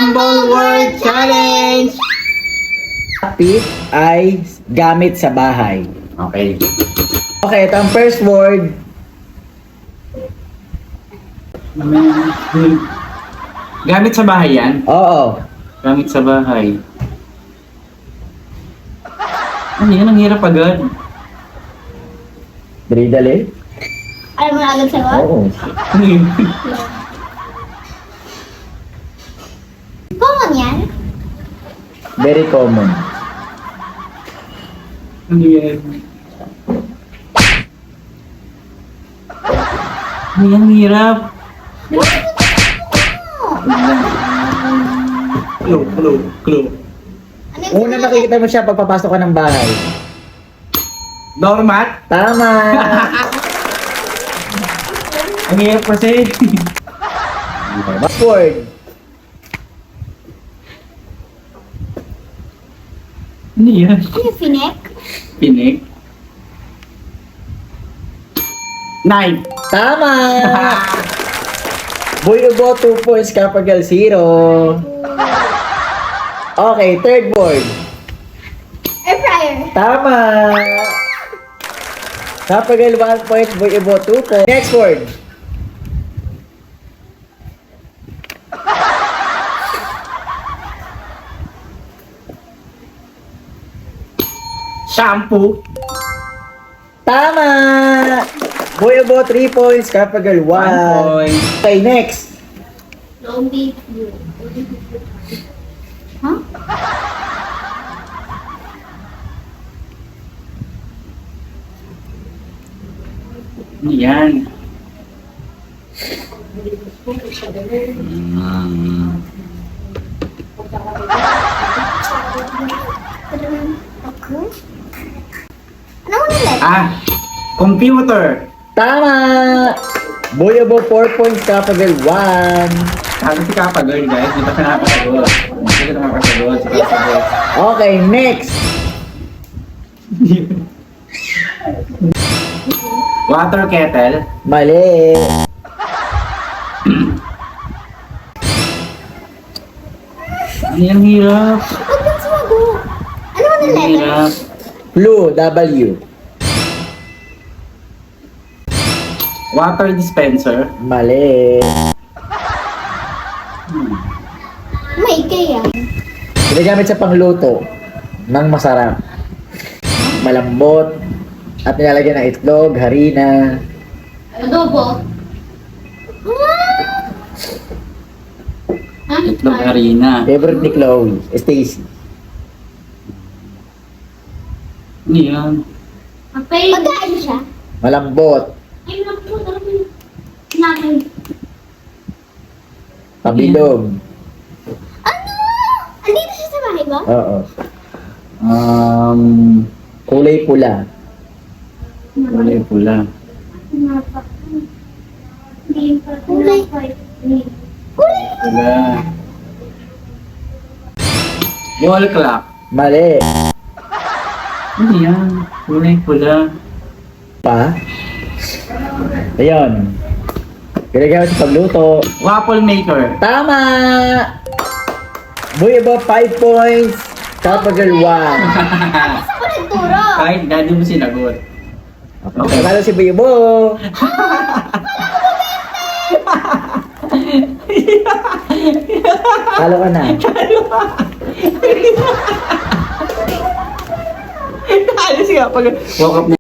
Rumble Word Challenge! Kapit ay gamit sa bahay. Okay. Okay, ito ang first word. Gamit sa bahay yan? Oo. Gamit sa bahay. Ano yan? Ang hirap agad. Dali-dali. Alam mo na agad sagot? Oo. Common yan? Very common. Ano yan? Ano yan? Ang hirap. Clue. Ano yung Una nakikita mo siya pagpapasok ka ng bahay. Doormat? Tama! Ang hirap kasi. Next word. Ano yan? Ano yung finek? Pinik? Knife! Tama! Boy Ubo, 2 points. Kapagal, 0. Okay, third word. Air fryer. Tama! Kapagal, 1 point. Boy Ubo, 2 points. Next word. Shampoo! Tama! Boy Ubo, 3 points. Kapagal, 1. 1 point. Okay, next. Long beef. Huh? Ano yan? Okay. Ano mo na Computer! Tama! Boy Ubo, 4 points. Kapagal, 1. Sabi si Kapagirl, guys. Di ba siya nakakasagot? Hindi siya nakakasagot. Si Kapagirl. Okay, next. Water kettle. Mali. Ano yan? Ang hirap. Huwag kang sumagot. Ano mo na Ang letter? hirap. Blue, W. Water dispenser. Mali. May ikay yan. Ginagamit sa pangluto ng masarap. Malambot. At nilalagyan ng itlog, harina. Adobo. Itlog harina. Favorite ni Chloe, Stacy. Ano yan? Pagkain siya. Malambot. Ay, naku, dami. Namin. Pabilog. Ano? Andito siya sa bahay mo? Oo. Kulay pula. Kulay pula. Kulay. Kulay. Pula. Wall clock. Mali. Ano yan? Kulay pula. Pa. Ayun. Ginagamit sa pagluto. Waffle maker. Tama! Boy Ubo, 5 points. Kapagal, 1. Saan ko nagturo? Kahit daddy mo sinagot. Okay. Nanalo si Boy Ubo. Talo ka na. Ano siya pag walk up